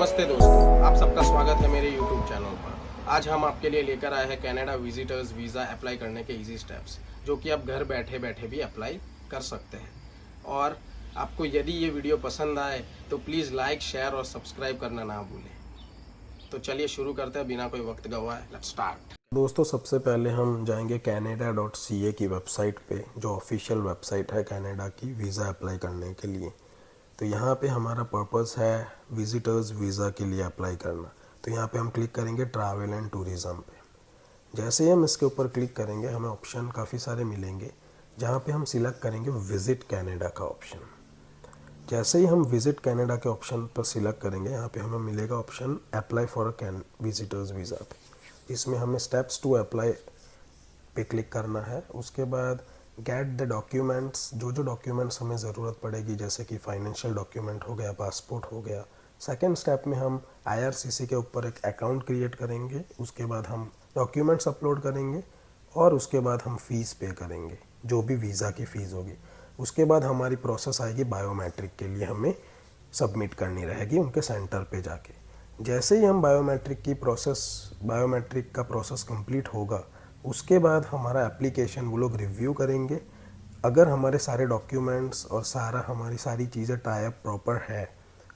नमस्ते दोस्तों, आप सबका स्वागत है मेरे YouTube चैनल पर। आज हम आपके लिए लेकर आए हैं कनाडा विजिटर्स वीज़ा अप्लाई करने के इजी स्टेप्स, जो कि आप घर बैठे बैठे भी अप्लाई कर सकते हैं। और आपको यदि ये वीडियो पसंद आए तो प्लीज़ लाइक, शेयर और सब्सक्राइब करना ना भूलें। तो चलिए शुरू करते हैं बिना कोई वक्त गवाए। Let's start. दोस्तों, सबसे पहले हम जाएंगे canada.ca की वेबसाइट पे, जो ऑफिशियल वेबसाइट है कनाडा की वीज़ा अप्लाई करने के लिए। तो यहाँ पे हमारा पर्पस है विजिटर्स वीज़ा के लिए अप्लाई करना। तो यहाँ पे हम क्लिक करेंगे ट्रैवल एंड टूरिज़्म पे। जैसे ही हम इसके ऊपर क्लिक करेंगे हमें ऑप्शन काफ़ी सारे मिलेंगे, जहाँ पे हम सिलेक्ट करेंगे विज़िट कनाडा का ऑप्शन। जैसे ही हम विज़िट कनाडा के ऑप्शन पर सिलेक्ट करेंगे, यहाँ पे हमें मिलेगा option apply for a visitors visa पे। इसमें हमें स्टेप्स टू अप्लाई पे क्लिक करना है। उसके बाद गेट द डॉक्यूमेंट्स, जो जो डॉक्यूमेंट्स हमें ज़रूरत पड़ेगी, जैसे कि फाइनेंशियल डॉक्यूमेंट हो गया, पासपोर्ट हो गया। सेकेंड स्टेप में हम IRCC के ऊपर एक अकाउंट क्रिएट करेंगे। उसके बाद हम डॉक्यूमेंट्स अपलोड करेंगे और उसके बाद हम फ़ीस पे करेंगे, जो भी वीज़ा की फ़ीस होगी। उसके बाद हमारी प्रोसेस आएगी बायोमेट्रिक के लिए, हमें सबमिट करनी रहेगी उनके सेंटर पे जाके। जैसे ही हम बायोमेट्रिक का प्रोसेस कंप्लीट होगा, उसके बाद हमारा एप्लीकेशन वो लोग रिव्यू करेंगे। अगर हमारे सारे डॉक्यूमेंट्स और हमारी सारी चीज़ें टाई अप प्रॉपर है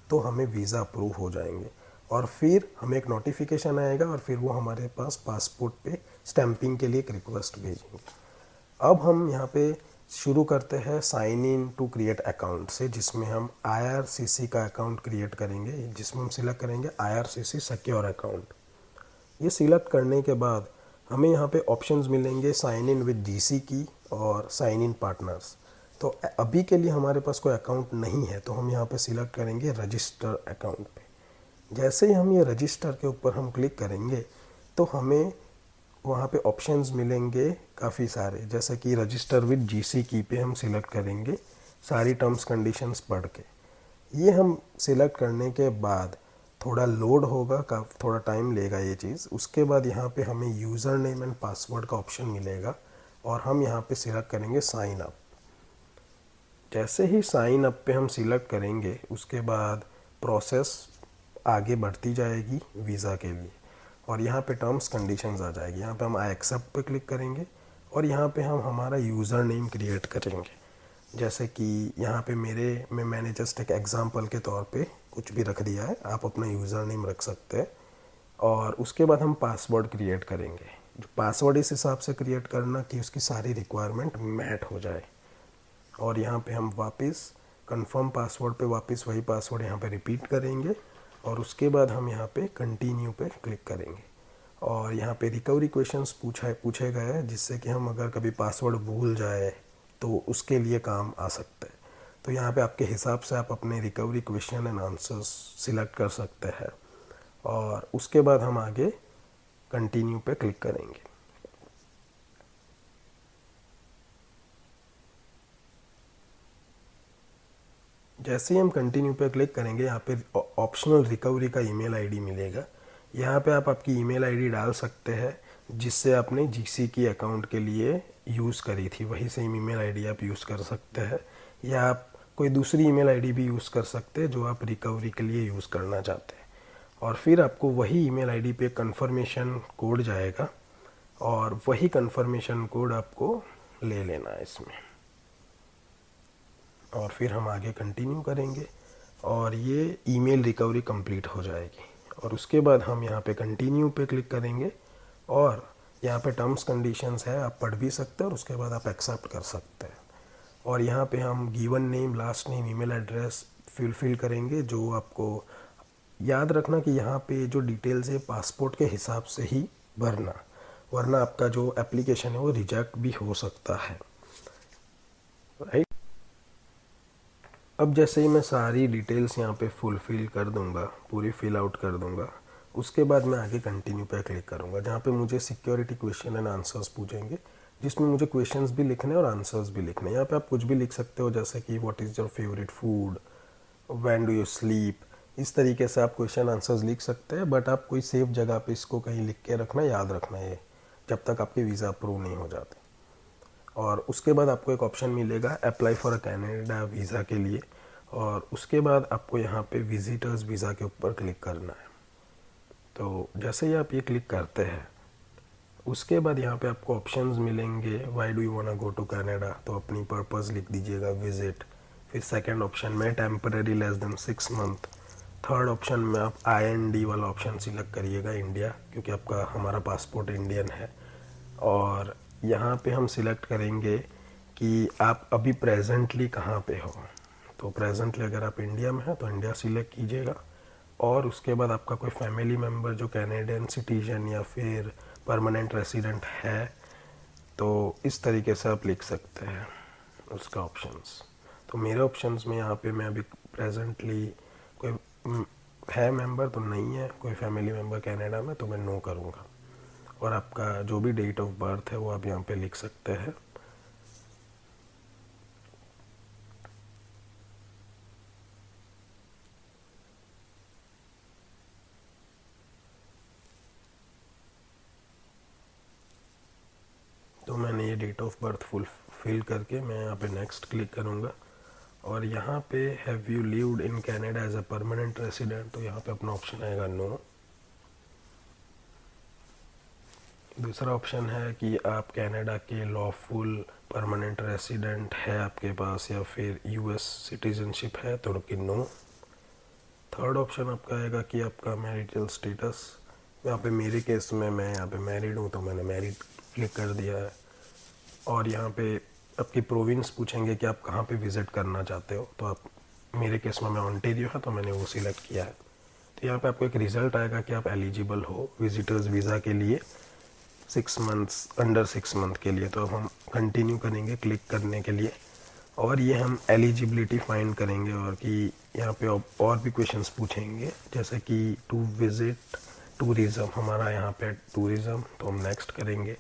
तो हमें वीज़ा अप्रूव हो जाएंगे। और फिर हमें एक नोटिफिकेशन आएगा और फिर वो हमारे पास पासपोर्ट पे स्टैंपिंग के लिए एक रिक्वेस्ट भेजेंगे। अब हम यहाँ पे शुरू करते हैं sign in to create account से, जिसमें हम IRCC का अकाउंट क्रिएट करेंगे, जिसमें हम सिलेक्ट करेंगे IRCC सिक्योर अकाउंट। ये सिलेक्ट करने के बाद हमें यहाँ पे ऑप्शंस मिलेंगे साइन इन विद GC की और साइन इन पार्टनर्स। तो अभी के लिए हमारे पास कोई अकाउंट नहीं है, तो हम यहाँ पे सिलेक्ट करेंगे रजिस्टर अकाउंट पे। जैसे ही हम ये रजिस्टर के ऊपर हम क्लिक करेंगे तो हमें वहाँ पे ऑप्शंस मिलेंगे काफ़ी सारे, जैसे कि रजिस्टर विद GC की पे हम सिलेक्ट करेंगे, सारी टर्म्स कंडीशंस पढ़ के। ये हम सिलेक्ट करने के बाद थोड़ा लोड होगा, थोड़ा टाइम लेगा ये चीज़। उसके बाद यहाँ पे हमें यूज़र नेम एंड पासवर्ड का ऑप्शन मिलेगा और हम यहाँ पे सिलेक्ट करेंगे साइन अप। जैसे ही साइन अप पे हम सिलेक्ट करेंगे, उसके बाद प्रोसेस आगे बढ़ती जाएगी वीज़ा के लिए और यहाँ पे टर्म्स कंडीशंस आ जाएगी। यहाँ पे हम आई एक्सेप्ट पे क्लिक करेंगे और यहाँ पे हम हमारा यूज़र नेम क्रिएट करेंगे। जैसे कि यहाँ पे मैंने जस्ट एक एग्जांपल के तौर पे कुछ भी रख दिया है, आप अपना यूज़र नेम रख सकते हैं। और उसके बाद हम पासवर्ड क्रिएट करेंगे। जो पासवर्ड इस हिसाब से क्रिएट करना कि उसकी सारी रिक्वायरमेंट मैट हो जाए। और यहाँ पे हम वापस कंफर्म पासवर्ड पे वापस वही पासवर्ड यहाँ पे रिपीट करेंगे और उसके बाद हम यहाँ पे कंटिन्यू पे क्लिक करेंगे। और यहाँ पे रिकवरी क्वेश्चंस पूछे गए हैं, जिससे कि हम अगर कभी पासवर्ड भूल जाए तो उसके लिए काम आ सकता है। तो यहाँ पे आपके हिसाब से आप अपने recovery question and answers select कर सकते हैं और उसके बाद हम आगे कंटिन्यू पे क्लिक करेंगे। जैसे ही हम कंटिन्यू पे क्लिक करेंगे, यहाँ पे ऑप्शनल रिकवरी का ईमेल आईडी मिलेगा। यहाँ पे आप आपकी ईमेल आईडी डाल सकते हैं जिससे आपने GC की अकाउंट के लिए यूज़ करी थी, वही सेम ईमेल आईडी आप यूज़ कर सकते हैं, या आप कोई दूसरी ईमेल आईडी भी यूज़ कर सकते हैं जो आप रिकवरी के लिए यूज़ करना चाहते हैं। और फिर आपको वही ईमेल आईडी पे कंफर्मेशन कोड जाएगा और वही कंफर्मेशन कोड आपको ले लेना है इसमें। और फिर हम आगे कंटिन्यू करेंगे और ये ईमेल रिकवरी कंप्लीट हो जाएगी। और उसके बाद हम यहाँ पे कंटिन्यू पे क्लिक करेंगे और यहाँ पे टर्म्स कंडीशंस है, आप पढ़ भी सकते हैं और उसके बाद आप एक्सेप्ट कर सकते हैं। और यहाँ पे हम given name, last name, email address fill करेंगे। जो आपको याद रखना कि यहाँ पे जो डिटेल्स है पासपोर्ट के हिसाब से ही भरना, वरना आपका जो एप्लीकेशन है वो रिजेक्ट भी हो सकता है, राइट। अब जैसे ही मैं सारी डिटेल्स यहाँ पे फुलफ़िल कर दूँगा, पूरी फिल आउट कर दूँगा, उसके बाद मैं आगे कंटिन्यू पे क्लिक करूँगा, जहाँ पे मुझे सिक्योरिटी क्वेश्चन एंड आंसर्स पूछेंगे, जिसमें मुझे क्वेश्चंस भी लिखने और आंसर्स भी लिखने। यहाँ पे आप कुछ भी लिख सकते हो, जैसे कि what is your favourite food, when do you sleep. इस तरीके से आप क्वेश्चन आंसर्स लिख सकते हैं, बट आप कोई सेफ जगह पे इसको कहीं लिख के रखना, याद रखना है जब तक आपके वीज़ा अप्रूव नहीं हो जाते। और उसके बाद आपको एक ऑप्शन मिलेगा apply for a Canada visa के लिए, और उसके बाद आपको यहाँ पे विजिटर्स वीज़ा के ऊपर क्लिक करना है। तो जैसे ही आप ये क्लिक करते हैं उसके बाद यहाँ पे आपको ऑप्शंस मिलेंगे, why do you wanna go to Canada, तो अपनी पर्पस लिख दीजिएगा विजिट। फिर सेकंड ऑप्शन में temporary less than 6 month. Third option में आप IND वाला ऑप्शन सिलेक्ट करिएगा, इंडिया, क्योंकि आपका हमारा पासपोर्ट इंडियन है। और यहाँ पे हम सिलेक्ट करेंगे कि आप अभी प्रेजेंटली कहाँ पे हो। तो प्रेजेंटली अगर आप इंडिया में हैं तो इंडिया सिलेक्ट कीजिएगा। और उसके बाद आपका कोई फैमिली मेम्बर जो कैनेडियन सिटीजन या फिर परमानेंट रेसिडेंट है, तो इस तरीके से आप लिख सकते हैं उसका ऑप्शंस। तो मेरे ऑप्शंस में यहाँ पे मैं अभी प्रेजेंटली कोई है मेंबर तो नहीं है, कोई फैमिली मेम्बर कनाडा में, तो मैं नो करूँगा। और आपका जो भी डेट ऑफ बर्थ है वो आप यहाँ पे लिख सकते हैं। तो मैंने ये डेट ऑफ बर्थ फिल करके मैं यहाँ पे नेक्स्ट क्लिक करूँगा। और यहाँ पे have you lived in Canada as a permanent resident, तो यहाँ पे अपना ऑप्शन आएगा नो। दूसरा ऑप्शन है कि आप कनाडा के लॉफुल परमानेंट रेसिडेंट है आपके पास या फिर US सिटीजनशिप है, तो कि नो। थर्ड ऑप्शन आपका आएगा कि आपका मैरिटल स्टेटस, यहाँ पे मेरे केस में मैं यहाँ पे मैरिड हूँ तो मैंने मैरिड क्लिक कर दिया है। और यहाँ पे आपकी प्रोविंस पूछेंगे कि आप कहाँ पे विज़िट करना चाहते हो, तो आप, मेरे केस में मैं ओंटारियो है तो मैंने वो सिलेक्ट किया है। तो यहाँ पे आपको एक रिज़ल्ट आएगा कि आप एलिजिबल हो विजिटर्स वीज़ा के लिए 6 मंथ्स, अंडर 6 मंथ के लिए। तो अब हम कंटिन्यू करेंगे क्लिक करने के लिए और ये हम एलिजिबिलिटी फाइंड करेंगे और कि यहाँ पे और भी क्वेश्चंस पूछेंगे, जैसे कि टू विज़िट टूरिज़्म, हमारा यहाँ पे टूरिज़्म, तो हम नेक्स्ट करेंगे।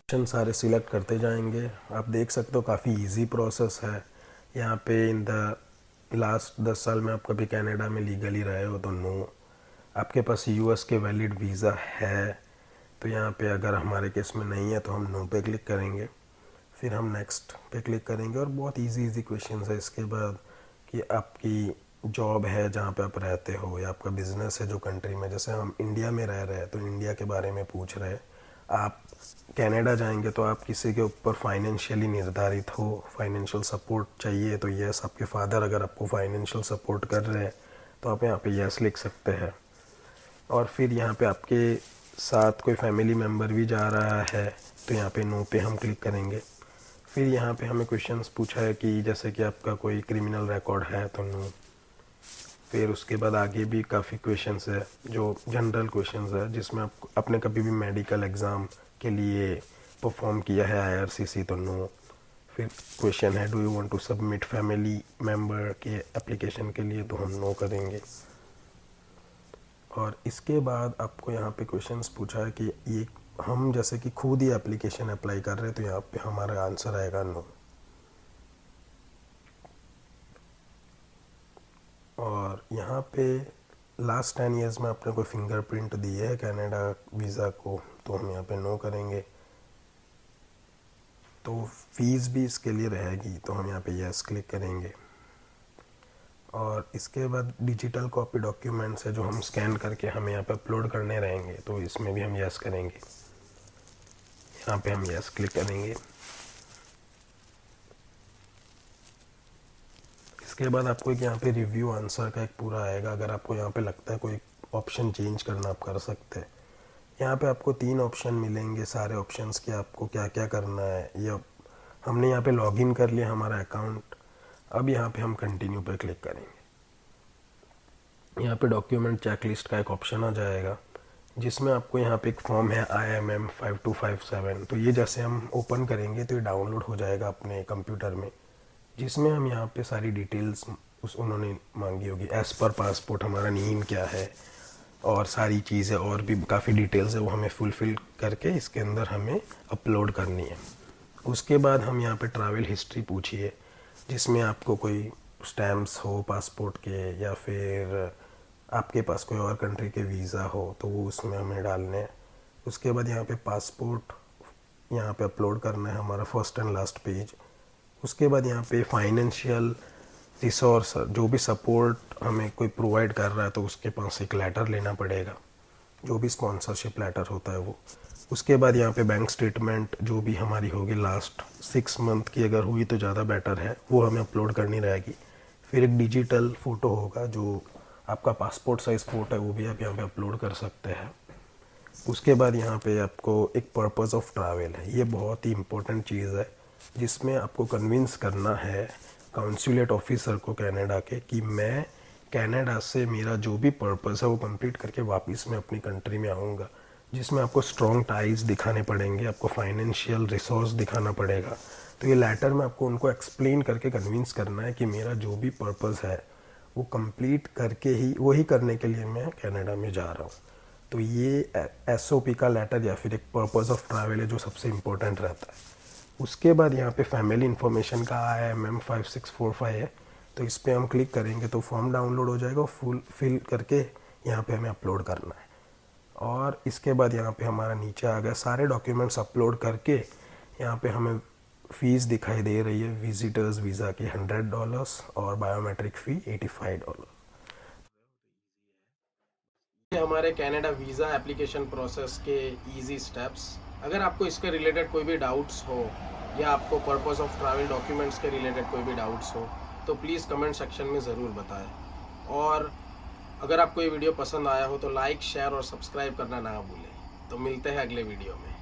ऑप्शन सारे सिलेक्ट करते जाएंगे। आप देख सकते हो काफ़ी इजी प्रोसेस है। यहाँ पे इन द लास्ट 10 साल में आप कभी कनाडा में लीगली रहे हो तो नो। आपके पास US के वैलिड वीज़ा है तो यहाँ पे अगर हमारे केस में नहीं है तो हम नो पे क्लिक करेंगे। फिर हम नेक्स्ट पे क्लिक करेंगे और बहुत इजी क्वेश्चन है इसके बाद कि आपकी जॉब है जहाँ पे आप रहते हो या आपका बिजनेस है जो कंट्री में, जैसे हम इंडिया में रह रहे हैं तो इंडिया के बारे में पूछ रहे हैं। आप कनाडा जाएंगे तो आप किसी के ऊपर फाइनेंशियली निर्धारित हो, फाइनेंशियल सपोर्ट चाहिए तो यस, आपके फादर अगर आपको फाइनेंशियल सपोर्ट कर रहे हैं तो आप यहाँ पे यस लिख सकते हैं। और फिर यहाँ पे आपके साथ कोई फैमिली मेम्बर भी जा रहा है तो यहाँ पे नो पे हम क्लिक करेंगे। फिर यहाँ पे हमें क्वेश्चंस पूछा है कि जैसे कि आपका कोई क्रिमिनल रिकॉर्ड है तो नो। फिर उसके बाद आगे भी काफ़ी क्वेश्चंस है जो जनरल क्वेश्चंस है, जिसमें आप आपने कभी भी मेडिकल एग्ज़ाम के लिए परफॉर्म किया है IRCC तो नो। फिर क्वेश्चन है do you want to submit family member के एप्लीकेशन के लिए, तो हम नो करेंगे। और इसके बाद आपको यहाँ पे क्वेश्चंस पूछा है कि ये हम जैसे कि खुद ही एप्लीकेशन अप्लाई कर रहे हैं तो यहाँ पे हमारा आंसर आएगा नो। और यहाँ पे लास्ट 10 ईयर्स में आपने कोई फिंगरप्रिंट दी है कनाडा वीज़ा को, तो हम यहाँ पे नो करेंगे। तो फीस भी इसके लिए रहेगी तो हम यहाँ पे यस क्लिक करेंगे। और इसके बाद डिजिटल कॉपी डॉक्यूमेंट्स है जो हम स्कैन करके हमें यहाँ पे अपलोड करने रहेंगे, तो इसमें भी हम यस करेंगे। यहाँ पे हम यस क्लिक करेंगे। इसके बाद आपको एक यहाँ पे रिव्यू आंसर का एक पूरा आएगा। अगर आपको यहाँ पे लगता है कोई ऑप्शन चेंज करना आप कर सकते हैं। यहाँ पे आपको 3 ऑप्शन मिलेंगे, सारे ऑप्शंस के आपको क्या क्या करना है। ये हमने यहाँ पे लॉगिन कर लिया हमारा अकाउंट। अब यहाँ पे हम कंटिन्यू पे क्लिक करेंगे। यहाँ पे डॉक्यूमेंट चेकलिस्ट का एक ऑप्शन आ जाएगा जिसमें आपको यहाँ पे एक फॉर्म है IMM 5257, तो ये जैसे हम ओपन करेंगे तो ये डाउनलोड हो जाएगा अपने कंप्यूटर में, जिसमें हम यहाँ पे सारी डिटेल्स उन्होंने मांगी होगी। एज़ पर पासपोर्ट हमारा नेम क्या है और सारी चीज़ें और भी काफ़ी डिटेल्स है वो हमें फुलफ़िल करके इसके अंदर हमें अपलोड करनी है। उसके बाद हम यहाँ पे ट्रैवल हिस्ट्री पूछिए, जिसमें आपको कोई स्टैम्प्स हो पासपोर्ट के या फिर आपके पास कोई और कंट्री के वीज़ा हो तो वो उसमें हमें डालने हैं। उसके बाद यहाँ पे पासपोर्ट यहाँ पे अपलोड करना है, हमारा फर्स्ट एंड लास्ट पेज। उसके बाद यहाँ पे फाइनेंशियल रिसोर्स, जो भी सपोर्ट हमें कोई प्रोवाइड कर रहा है तो उसके पास एक लेटर लेना पड़ेगा, जो भी स्पॉन्सरशिप लेटर होता है वो। उसके बाद यहाँ पे बैंक स्टेटमेंट जो भी हमारी होगी लास्ट 6 मंथ की अगर हुई तो ज़्यादा बेटर है, वो हमें अपलोड करनी रहेगी। फिर एक डिजिटल फ़ोटो होगा, जो आपका पासपोर्ट साइज़ फ़ोटो है वो भी आप यहाँ पे अपलोड कर सकते हैं। उसके बाद यहाँ पे आपको एक पर्पस ऑफ ट्रैवल है, ये बहुत ही इम्पोर्टेंट चीज़ है, जिसमें आपको कन्विंस करना है काउंसुलेट ऑफिसर को कनाडा के कि मैं कनाडा से मेरा जो भी पर्पस है वो कंप्लीट करके वापस मैं अपनी कंट्री में आऊँगा, जिसमें आपको स्ट्रॉन्ग टाइज दिखाने पड़ेंगे, आपको फाइनेंशियल रिसोर्स दिखाना पड़ेगा। तो ये लेटर में आपको उनको एक्सप्लेन करके कन्विंस करना है कि मेरा जो भी पर्पस है वो कंप्लीट करके ही, वही करने के लिए मैं कनाडा में जा रहा हूँ। तो ये SOP का लेटर या फिर एक पर्पस ऑफ ट्रैवल है जो सबसे इम्पोर्टेंट रहता है। उसके बाद यहाँ पे फैमिली इन्फॉर्मेशन का IMM 5645 है, तो इस पर हम क्लिक करेंगे तो फॉर्म डाउनलोड हो जाएगा, फुल फिल करके यहाँ पे हमें अपलोड करना है। और इसके बाद यहाँ पे हमारा नीचे आ गया, सारे डॉक्यूमेंट्स अपलोड करके यहाँ पे हमें फ़ीस दिखाई दे रही है विजिटर्स वीज़ा की $100 और बायोमेट्रिक फ़ी $85। ये हमारे कनाडा वीज़ा एप्लीकेशन प्रोसेस के इजी स्टेप्स। अगर आपको इसके रिलेटेड कोई भी डाउट्स हो या आपको पर्पस ऑफ ट्रैवल डॉक्यूमेंट्स के रिलेटेड कोई भी डाउट्स हो तो प्लीज़ कमेंट सेक्शन में ज़रूर बताएं। और अगर आपको ये वीडियो पसंद आया हो तो लाइक, शेयर और सब्सक्राइब करना ना भूलें। तो मिलते हैं अगले वीडियो में।